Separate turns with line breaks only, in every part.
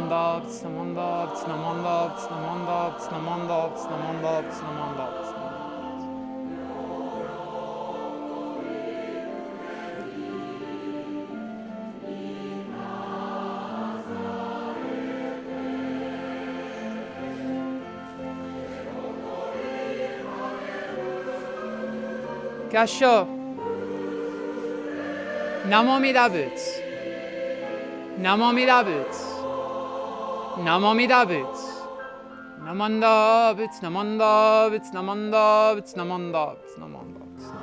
Namanda, Butsu, Namanda, Butsu, Namanda, Butsu, Namanda, Butsu, Namanda, Butsu, Namanda, Butsu, Namanda, Butsu, Namanda. Gasho. Namo Amida Butsu. Namo Amida Butsu. Namo Amida Butsu. Namanda Butsu, Namanda Butsu, Namanda Butsu, Namanda Butsu, Namanda Butsu.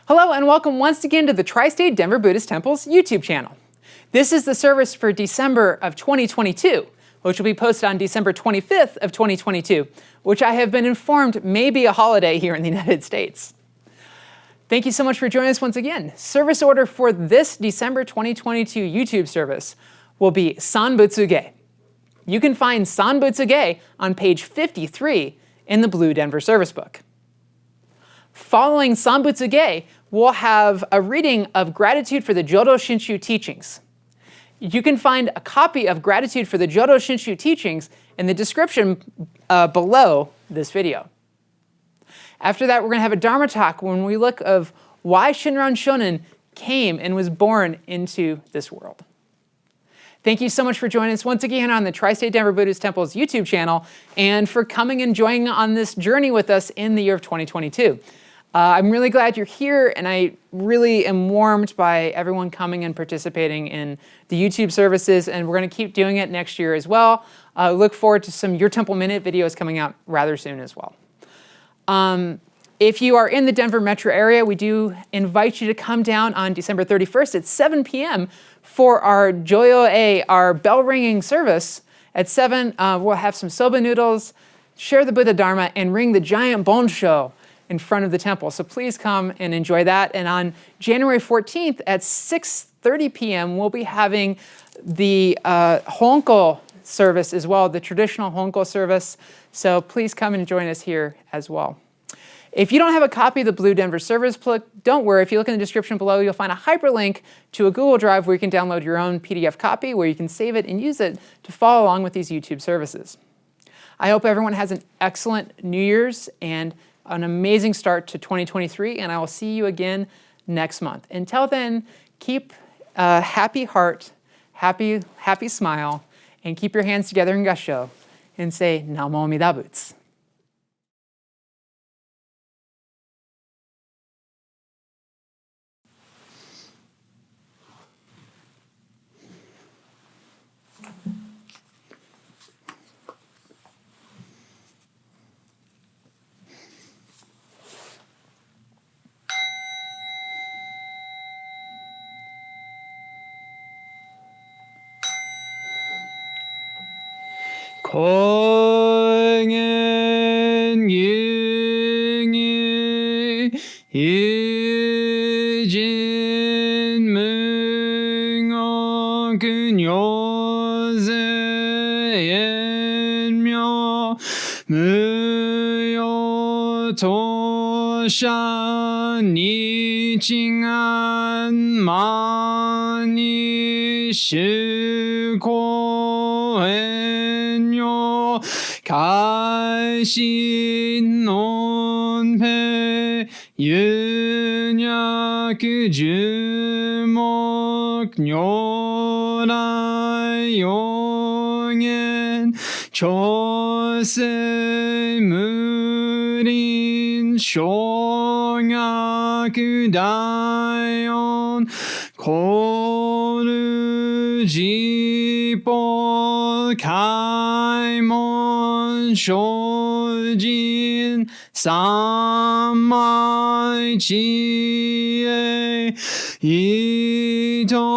Hello and welcome once again to the Tri-State Denver Buddhist Temple's YouTube channel. This is the service for December of 2022, which will be posted on December 25th of 2022, which I have been informed may be a holiday here in the United States. Thank you so much for joining us once again. Service order for this December 2022 YouTube service will be Sanbutsuge. You can find Sanbutsuge on page 53 in the Blue Denver Service Book. Following Sanbutsuge, we'll have a reading of Gratitude for the Jodo Shinshu teachings. You can find a copy of Gratitude for the Jodo Shinshu teachings in the description below this video. After that, we're going to have a Dharma talk when we look of why Shinran Shonin came and was born into this world. Thank you so much for joining us once again on the Tri-State Denver Buddhist Temple's YouTube channel and for coming and joining on this journey with us in the year of 2022. I'm really glad you're here, and I really am warmed by everyone coming and participating in the YouTube services, and we're going to keep doing it next year as well. Look forward to some Your Temple Minute videos coming out rather soon as well. If you are in the Denver metro area, we do invite you to come down on December 31st at 7 p.m. for our Joyo, our bell ringing service. At 7, we'll have some soba noodles, share the Buddha Dharma, and ring the giant bonsho in front of the temple. So please come and enjoy that. And on January 14th at 6:30 p.m., we'll be having the Honko service as well, the traditional Honko service. So please come and join us here as well. If you don't have a copy of the Blue Denver Service Book, don't worry. If you look in the description below, you'll find a hyperlink to a Google Drive where you can download your own PDF copy, where you can save it and use it to follow along with these YouTube services. I hope everyone has an excellent New Year's and an amazing start to 2023, and I will see you again next month. Until then, keep a happy heart, happy smile, and keep your hands together in Gasho and say Namo Amida Butsu. 공연 유니 유진 문어 근요세연묘 무요 도산 이징한 많이 시고했뇨 가신 논패 윤약 주목 뇨라용엔 조세무린 쇼약다연 고르지보 가이몬 쇼진 삼마이지에 이덕무요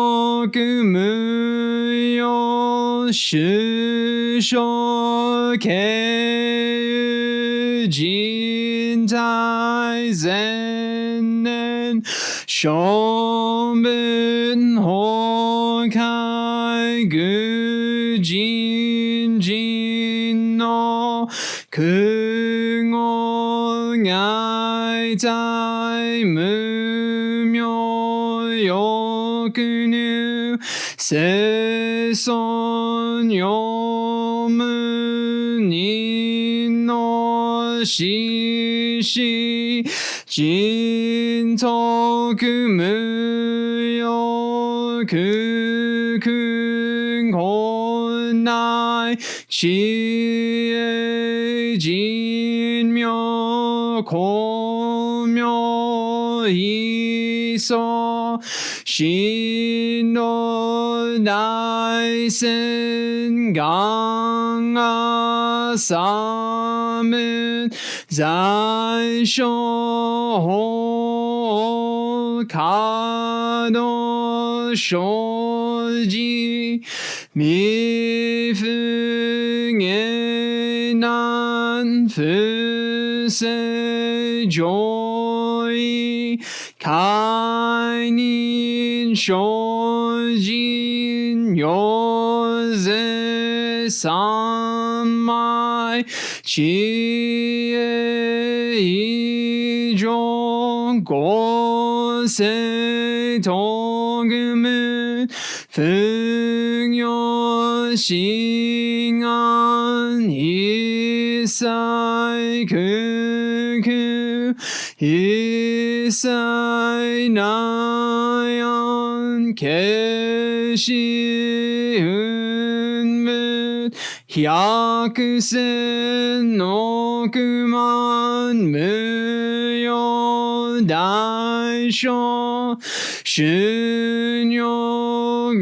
시쇼케진타이젠넨 쇼문호카이 그진진진노 긍옹야
nu se son yomu ni no shi shi jin toku muyo kukun konai chi e jin myo komyo iso shin no nai sen gang asamen zai shou kano shoji mi fu ge nan fu se joy kai nin shojin yoze samai chi e ijo go se tongmu fungyo shingan isai kuku isai nayan keshi unmu hyakusen okuman muyo daisho shunyo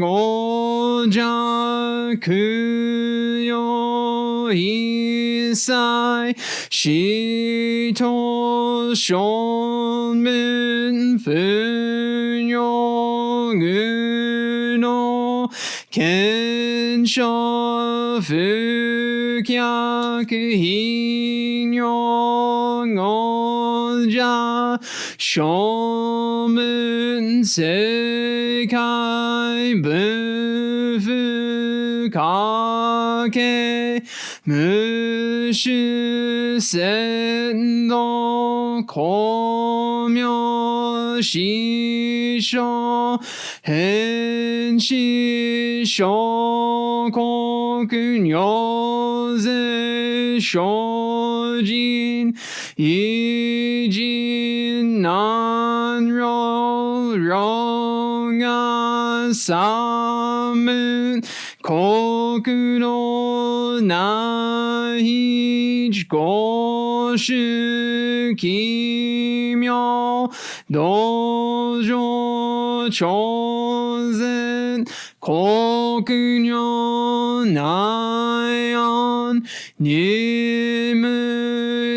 goja kuyo isai shito shonmin funyo guno kensho fukyaku hinyo goja shomun sekai bufu kake mushu sendo komyo shisho henshi shokoku nyoze shojin ijin nanro ronga samun koku no nai goshu kimyo dojo chozen koku nyo nayan nimu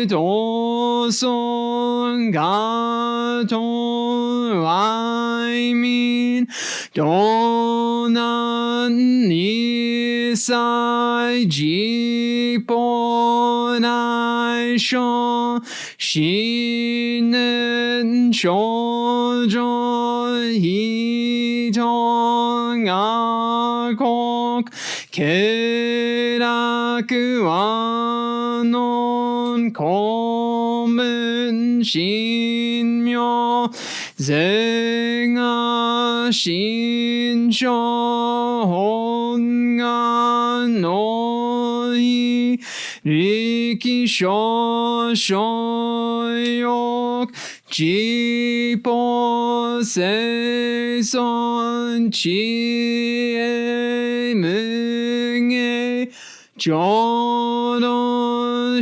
doson gato aimin donan nisai jipo naisho shinen shoujo hiton akok keraku anon komun shinmyo zenga shinsho honga noi rikisho shoyok jipo seison chie munge jodo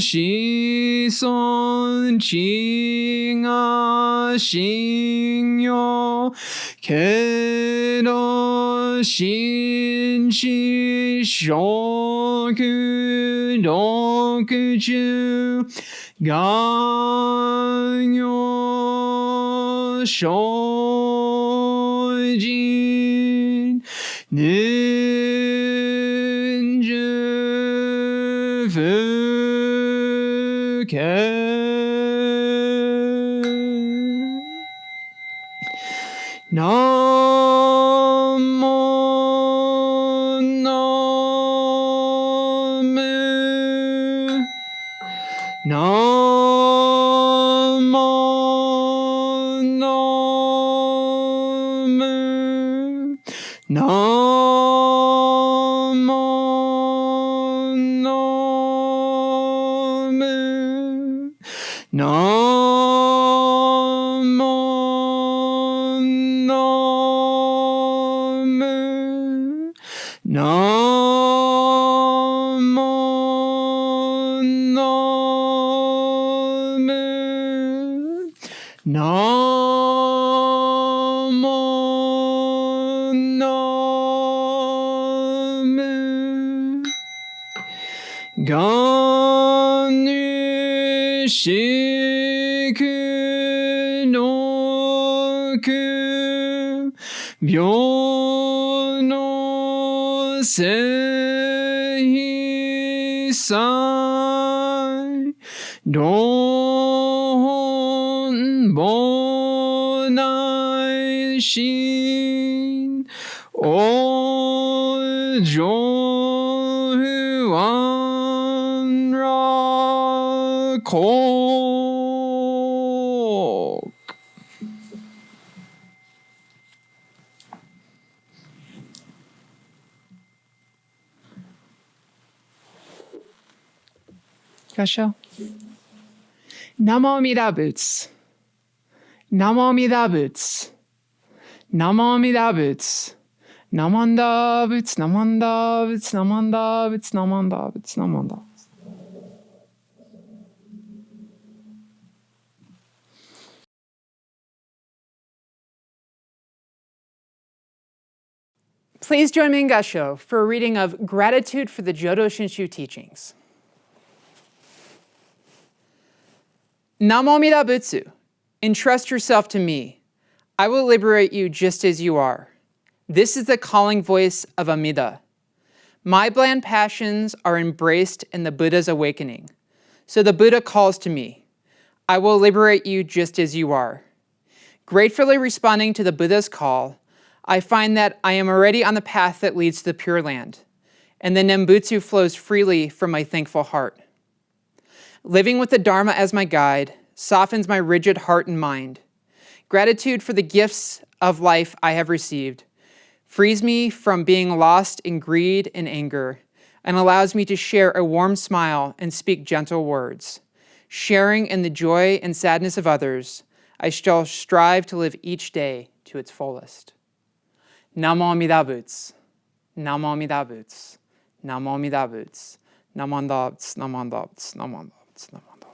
shison chinga shinyo kedo shinshi shoku dokuju ganyo shojin ninju fuke Namo Namo Namo Namo, Namo, Namo, Namo, Namo, Namo, Namo, Namo, Ganu Shiku no Ku Byo no Sei Sai Don Bonai Shin O Johuan Ra Ko. Gasho. Namo Amida Boots. Namo Amida Boots. Namo Amida Boots. Namanda Boots, Namanda Boots, Namanda Boots, Namanda Boots, Namanda.
Please join me in Gasho for a reading of Gratitude for the Jodo Shinshu teachings. Namo Amida Butsu. Entrust yourself to me. I will liberate you just as you are. This is the calling voice of Amida. My bland passions are embraced in the Buddha's awakening. So the Buddha calls to me. I will liberate you just as you are. Gratefully responding to the Buddha's call, I find that I am already on the path that leads to the Pure Land, and the Nembutsu flows freely from my thankful heart. Living with the Dharma as my guide softens my rigid heart and mind. Gratitude for the gifts of life I have received frees me from being lost in greed and anger, and allows me to share a warm smile and speak gentle words. Sharing in the joy and sadness of others, I shall strive to live each day to its fullest. Namo Amida Butsu. Namo Amida Butsu. Namo Amida Butsu. Namanda Butsu. Namanda Butsu. Namanda Butsu. Namanda Butsu.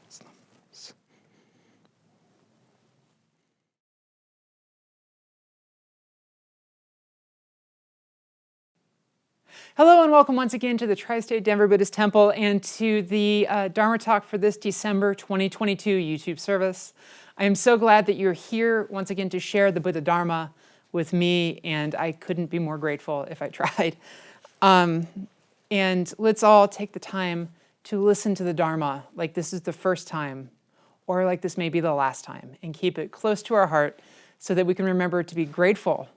Hello and welcome once again to the Tri-State Denver Buddhist Temple and to the Dharma talk for this December 2022 YouTube service. I am so glad that you're here once again to share the Buddha Dharma with me, and I couldn't be more grateful if I tried. And let's all take the time to listen to the Dharma like this is the first time, or like this may be the last time, and keep it close to our heart so that we can remember to be grateful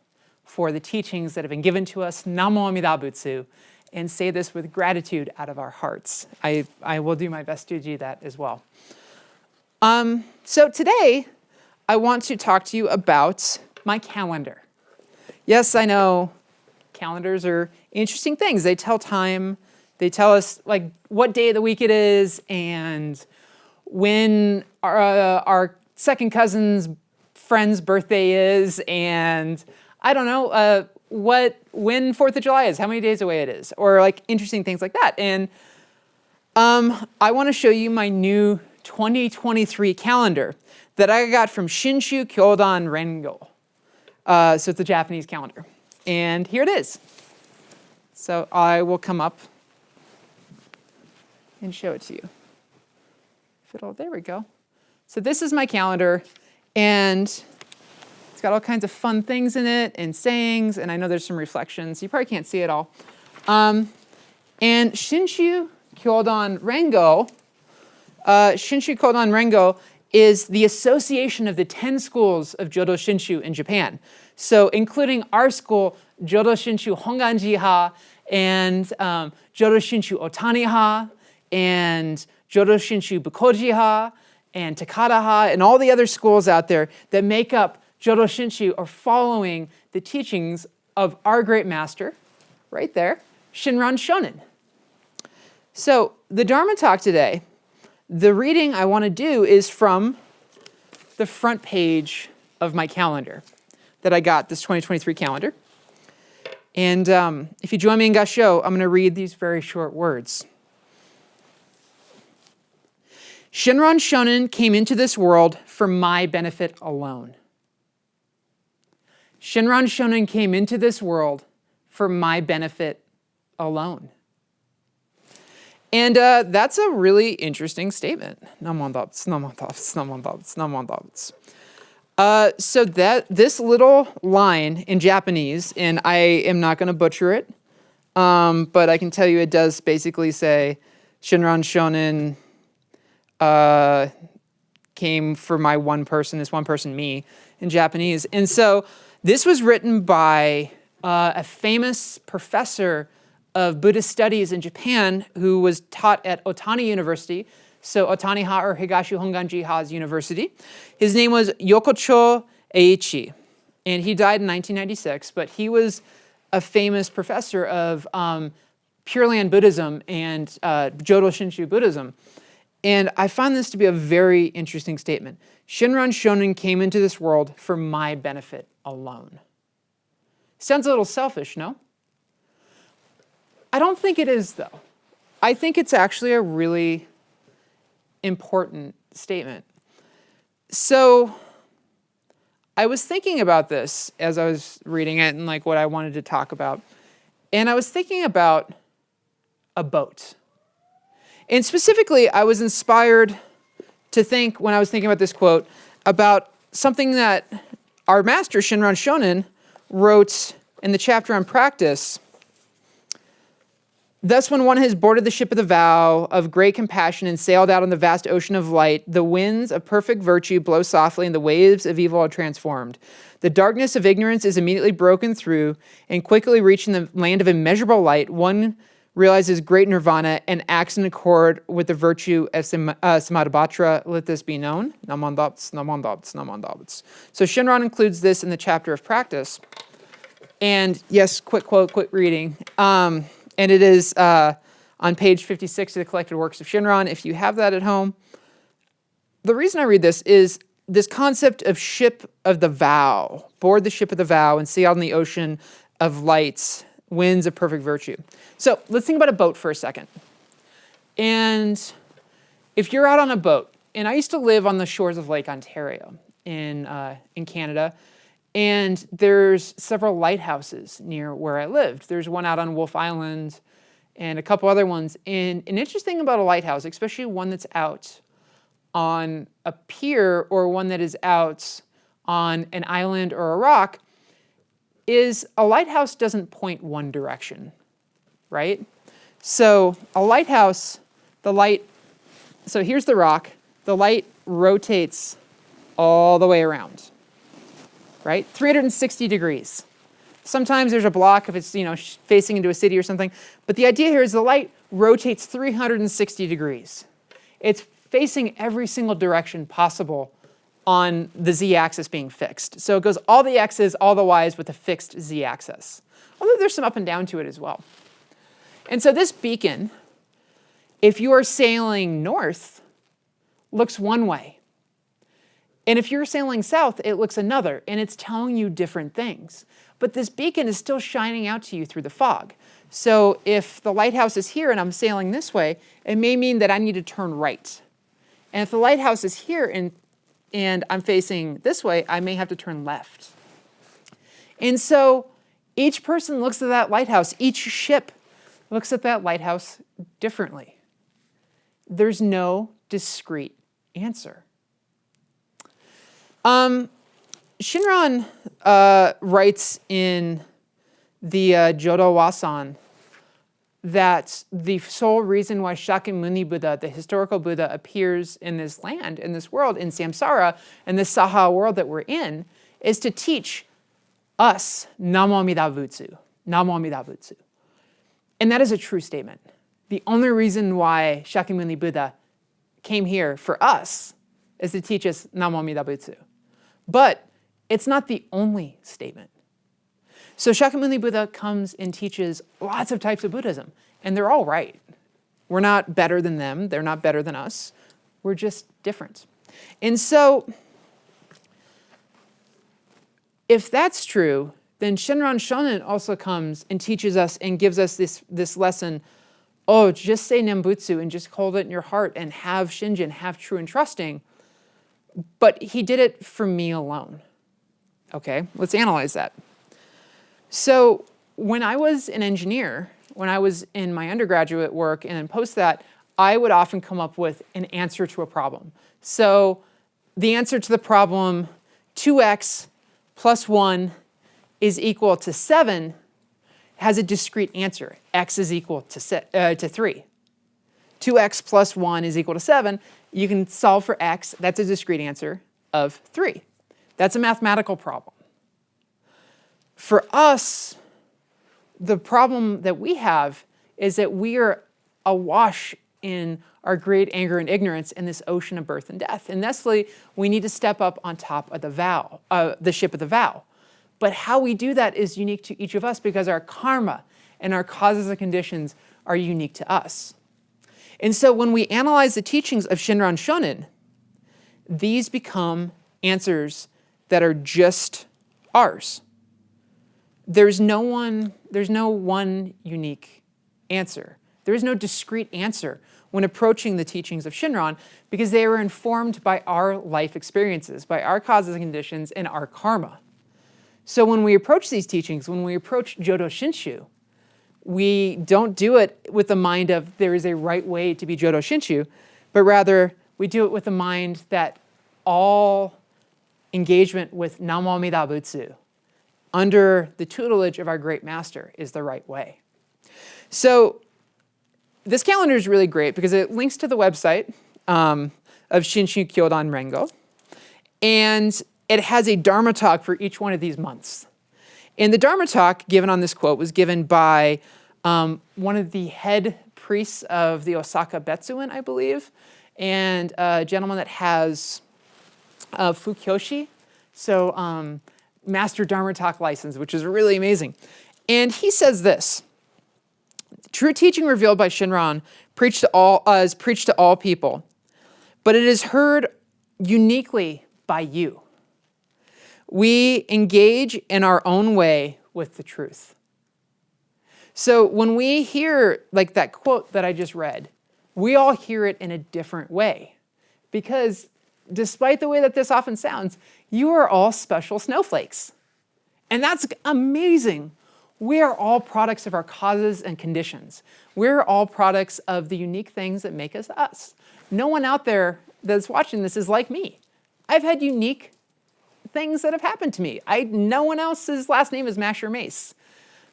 for the teachings that have been given to us, Namo Amida Butsu, and say this with gratitude out of our hearts. I will do my best to do that as well. So today, I want to talk to you about my calendar. Yes, I know calendars are interesting things. They tell time, they tell us like what day of the week it is, and when our second cousin's friend's birthday is, and I don't know, when 4th of July is, how many days away it is, or like interesting things like that. And I want to show you my new 2023 calendar that I got from Shinshu Kyodan Rengo. So it's a Japanese calendar. And here it is. So I will come up and show it to you. There we go. So this is my calendar, and it's got all kinds of fun things in it and sayings, and I know there's some reflections. You probably can't see it all. And Shinshu Kyodan Rengo, is the association of the 10 schools of Jodo Shinshu in Japan. So including our school, Jodo Shinshu Honganji-ha, and Jodo Shinshu Otani-ha, and Jodo Shinshu Bukoji-ha, and Takada-ha, and all the other schools out there that make up Jodo Shinshu are following the teachings of our great master, right there, Shinran Shonin. So the Dharma talk today, the reading I want to do is from the front page of my calendar that I got, this 2023 calendar. And if you join me in Gassho, I'm going to read these very short words. Shinran Shonin came into this world for my benefit alone. Shinran Shonin came into this world for my benefit alone. And that's a really interesting statement. So this little line in Japanese, and I am not going to butcher it, but I can tell you it does basically say, Shinran Shonin came for my one person, this one person, me, in Japanese. And so this was written by a famous professor of Buddhist studies in Japan who was taught at Otani University, so Otani-ha or Higashi Honganji-ha's university. His name was Yokocho Eiichi, and he died in 1996, but he was a famous professor of Pure Land Buddhism and Jodo Shinshu Buddhism. And I find this to be a very interesting statement. Shinran Shonin came into this world for my benefit alone. Sounds a little selfish, no? I don't think it is, though. I think it's actually a really important statement. So I was thinking about this as I was reading it and like what I wanted to talk about. And I was thinking about a boat. And specifically, I was inspired to think, when I was thinking about this quote, about something that our master, Shinran Shonin, wrote in the chapter on practice. Thus, when one has boarded the ship of the vow of great compassion and sailed out on the vast ocean of light, the winds of perfect virtue blow softly and the waves of evil are transformed. The darkness of ignorance is immediately broken through, and quickly reaching the land of immeasurable light, one realizes great nirvana and acts in accord with the virtue of Samadhibhatra. Let this be known. Namandabts, namandabts, namandabts. So Shinran includes this in the chapter of practice. And yes, quick quote, quick reading. And it is on page 56 of the Collected Works of Shinran, if you have that at home. The reason I read this is this concept of ship of the vow, board the ship of the vow and sail on the ocean of lights, winds of perfect virtue. So let's think about a boat for a second. And if you're out on a boat, and I used to live on the shores of Lake Ontario in Canada, and there's several lighthouses near where I lived. There's one out on Wolf Island and a couple other ones. And an interesting thing about a lighthouse, especially one that's out on a pier or one that is out on an island or a rock, is a lighthouse doesn't point one direction, right? So a lighthouse, so here's the rock, the light rotates all the way around. Right? 360 degrees. Sometimes there's a block if it's, facing into a city or something. But the idea here is the light rotates 360 degrees. It's facing every single direction possible on the z-axis being fixed. So it goes all the x's, all the y's with a fixed z-axis. Although there's some up and down to it as well. And so this beacon, if you are sailing north, looks one way. And if you're sailing south, it looks another, and it's telling you different things. But this beacon is still shining out to you through the fog. So if the lighthouse is here and I'm sailing this way, it may mean that I need to turn right. And if the lighthouse is here and I'm facing this way, I may have to turn left. And so each person looks at that lighthouse, each ship looks at that lighthouse differently. There's no discrete answer. Shinran writes in the Jodo Wasan that the sole reason why Shakyamuni Buddha, the historical Buddha, appears in this land, in this world, in samsara, in this saha world that we're in, is to teach us Namo Amida Butsu. Namo Amida Butsu. And that is a true statement. The only reason why Shakyamuni Buddha came here for us is to teach us Namo Amida Butsu. But it's not the only statement. So Shakyamuni Buddha comes and teaches lots of types of Buddhism, and they're all right. We're not better than them. They're not better than us. We're just different. And so if that's true, then Shinran Shonin also comes and teaches us and gives us this lesson, oh, just say Nembutsu and just hold it in your heart and have Shinjin, have true and trusting. But he did it for me alone. Okay, let's analyze that. So when I was an engineer, when I was in my undergraduate work and then post that, I would often come up with an answer to a problem. So the answer to the problem, 2x plus 1 is equal to 7, has a discrete answer. X is equal to 3. 2x plus 1 is equal to 7. You can solve for x. That's a discrete answer of 3. That's a mathematical problem. For us, the problem that we have is that we are awash in our great anger and ignorance in this ocean of birth and death. And thusly, we need to step up on top of the ship of the vow. But how we do that is unique to each of us because our karma and our causes and conditions are unique to us. And so when we analyze the teachings of Shinran Shonin, these become answers that are just ours. There's no one unique answer. There is no discrete answer when approaching the teachings of Shinran because they were informed by our life experiences, by our causes and conditions, and our karma. So when we approach these teachings, when we approach Jodo Shinshu, we don't do it with the mind of there is a right way to be Jodo Shinshu, but rather we do it with the mind that all engagement with Namo Amida Butsu under the tutelage of our great master is the right way. So this calendar is really great because it links to the website of Shinshu Kyodan Rengo, and it has a Dharma talk for each one of these months. And the Dharma talk given on this quote was given by one of the head priests of the Osaka Betsuin, I believe, and a gentleman that has Fukyoshi, so Master Dharma Talk license, which is really amazing. And he says this: true teaching revealed by Shinran is preached to all people, but it is heard uniquely by you. We engage in our own way with the truth. So when we hear like that quote that I just read, we all hear it in a different way. Because despite the way that this often sounds, you are all special snowflakes. And that's amazing. We are all products of our causes and conditions. We're all products of the unique things that make us us. No one out there that's watching this is like me. I've had unique things that have happened to me. No one else's last name is Masher Mace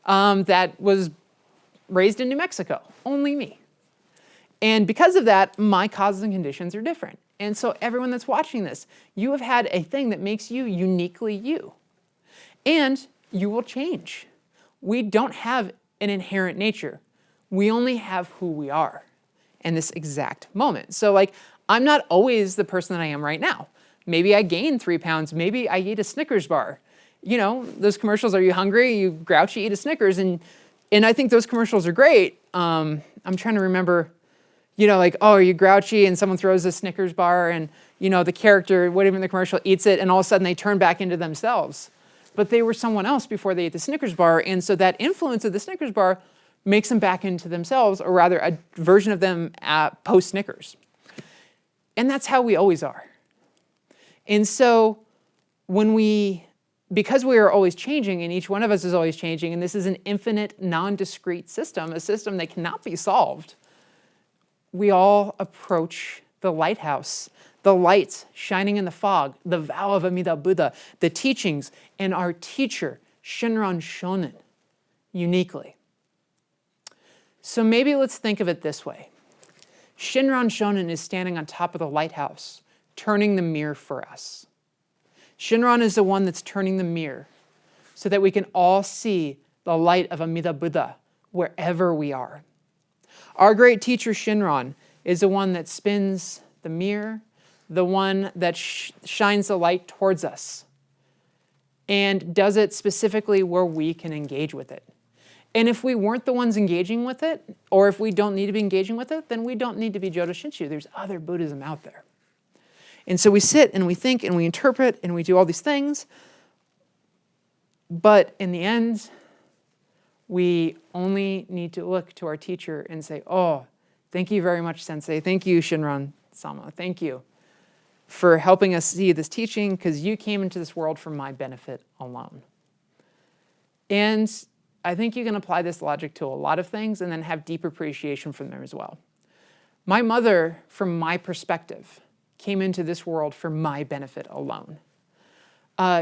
that was raised in New Mexico, only me. And because of that, my causes and conditions are different. And so everyone that's watching this, you have had a thing that makes you uniquely you. And you will change. We don't have an inherent nature. We only have who we are in this exact moment. So like, I'm not always the person that I am right now. Maybe I gained 3 pounds. Maybe I ate a Snickers bar. You know, those commercials, are you hungry? You grouchy, eat a Snickers. And I think those commercials are great. I'm trying to remember, you know, like, oh, are you grouchy? And someone throws a Snickers bar and, you know, the character, whatever in the commercial, eats it. And all of a sudden they turn back into themselves. But they were someone else before they ate the Snickers bar. And so that influence of the Snickers bar makes them back into themselves, or rather a version of them post-Snickers. And that's how we always are. And so because we are always changing, and each one of us is always changing, and this is an infinite, non-discrete system, a system that cannot be solved, we all approach the lighthouse, the light shining in the fog, the vow of Amida Buddha, the teachings, and our teacher, Shinran Shonin, uniquely. So maybe let's think of it this way. Shinran Shonin is standing on top of the lighthouse, turning the mirror for us. Shinran is the one that's turning the mirror so that we can all see the light of Amida Buddha wherever we are. Our great teacher Shinran is the one that spins the mirror, the one that shines the light towards us. and does it specifically where we can engage with it. And if we weren't the ones engaging with it, or if we don't need to be engaging with it, then we don't need to be Jodo Shinshu. There's other Buddhism out there. And so we sit and we think and we interpret and we do all these things. But in the end, we only need to look to our teacher and say, oh, thank you very much, Sensei. Thank you, Shinran-sama. Thank you for helping us see this teaching, because you came into this world for my benefit alone. And I think you can apply this logic to a lot of things and then have deep appreciation for them as well. My mother, from my perspective, came into this world for my benefit alone.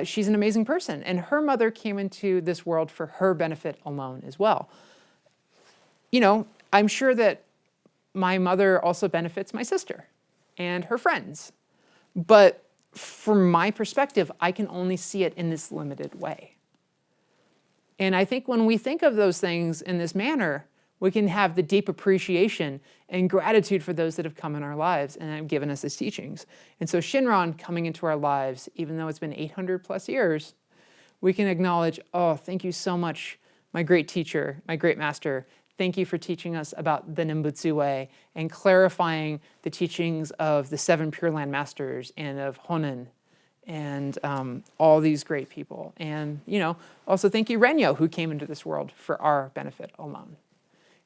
She's an amazing person, and her mother came into this world for her benefit alone as well. You know, I'm sure that my mother also benefits my sister and her friends. But from my perspective, I can only see it in this limited way. And I think when we think of those things in this manner, we can have the deep appreciation and gratitude for those that have come in our lives and have given us these teachings. And so Shinran coming into our lives, even though it's been 800 plus years, we can acknowledge, oh, thank you so much, my great teacher, my great master. Thank you for teaching us about the Nembutsu way and clarifying the teachings of the 7 Pure Land Masters and of Honen and all these great people. And, you know, also thank you, Renyo, who came into this world for our benefit alone.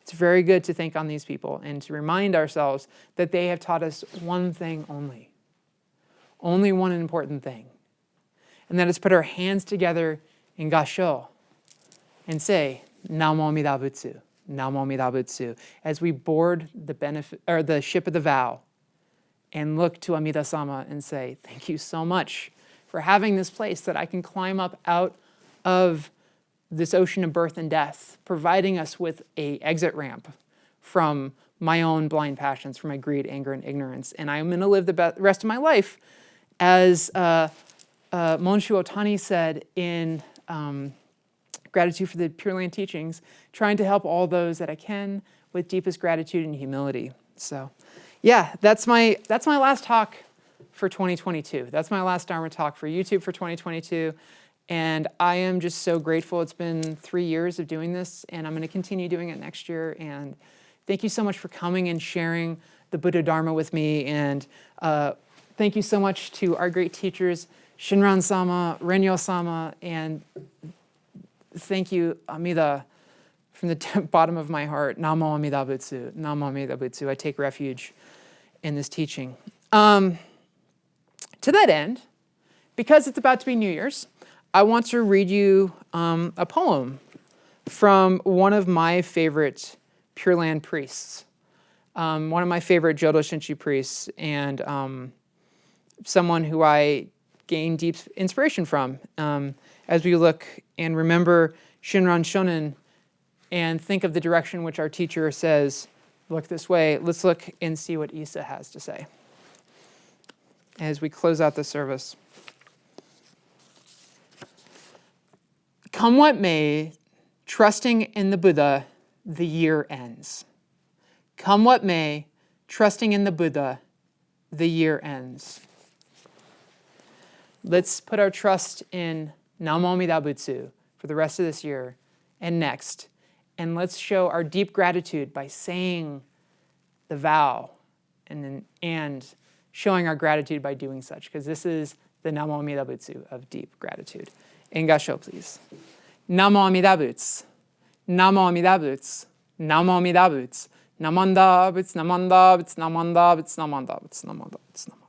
It's very good to think on these people and to remind ourselves that they have taught us one thing only one important thing. And that is put our hands together in Gasho and say, Namo Amida Butsu. Namo Amida Butsu, as we board the ship of the vow and look to Amida-sama and say, thank you so much for having this place that I can climb up out of this ocean of birth and death, providing us with an exit ramp from my own blind passions, from my greed, anger, and ignorance. And I'm going to live the rest of my life, as Monshu Otani said in Gratitude for the Pure Land Teachings, trying to help all those that I can with deepest gratitude and humility. So yeah, that's my last talk for 2022. That's my last Dharma talk for YouTube for 2022. And I am just so grateful. It's been 3 years of doing this, and I'm going to continue doing it next year. And thank you so much for coming and sharing the Buddha Dharma with me. And thank you so much to our great teachers, Shinran-sama, Renyo-sama, and thank you, Amida, from the bottom of my heart. Namo Amida Butsu. Namo Amida Butsu. I take refuge in this teaching. To that end, because it's about to be New Year's, I want to read you a poem from one of my favorite Pure Land priests, one of my favorite Jodo Shinshu priests, and someone who I gain deep inspiration from as we look and remember Shinran Shonen and think of the direction which our teacher says, look this way. Let's look and see what Isa has to say as we close out the service. Come what may, trusting in the Buddha, the year ends. Come what may, trusting in the Buddha, the year ends. Let's put our trust in Namo Amida Butsu for the rest of this year and next. And let's show our deep gratitude by saying the vow and showing our gratitude by doing such, because this is the Namo Amida Butsu of deep gratitude. Engasho, please. Namo Amida Butsu. Namo Amida Butsu. Namo Amida Butsu. Namanda Butsu, Namanda Butsu, Namanda Butsu, Namanda Butsu, Namanda Butsu, Namanda.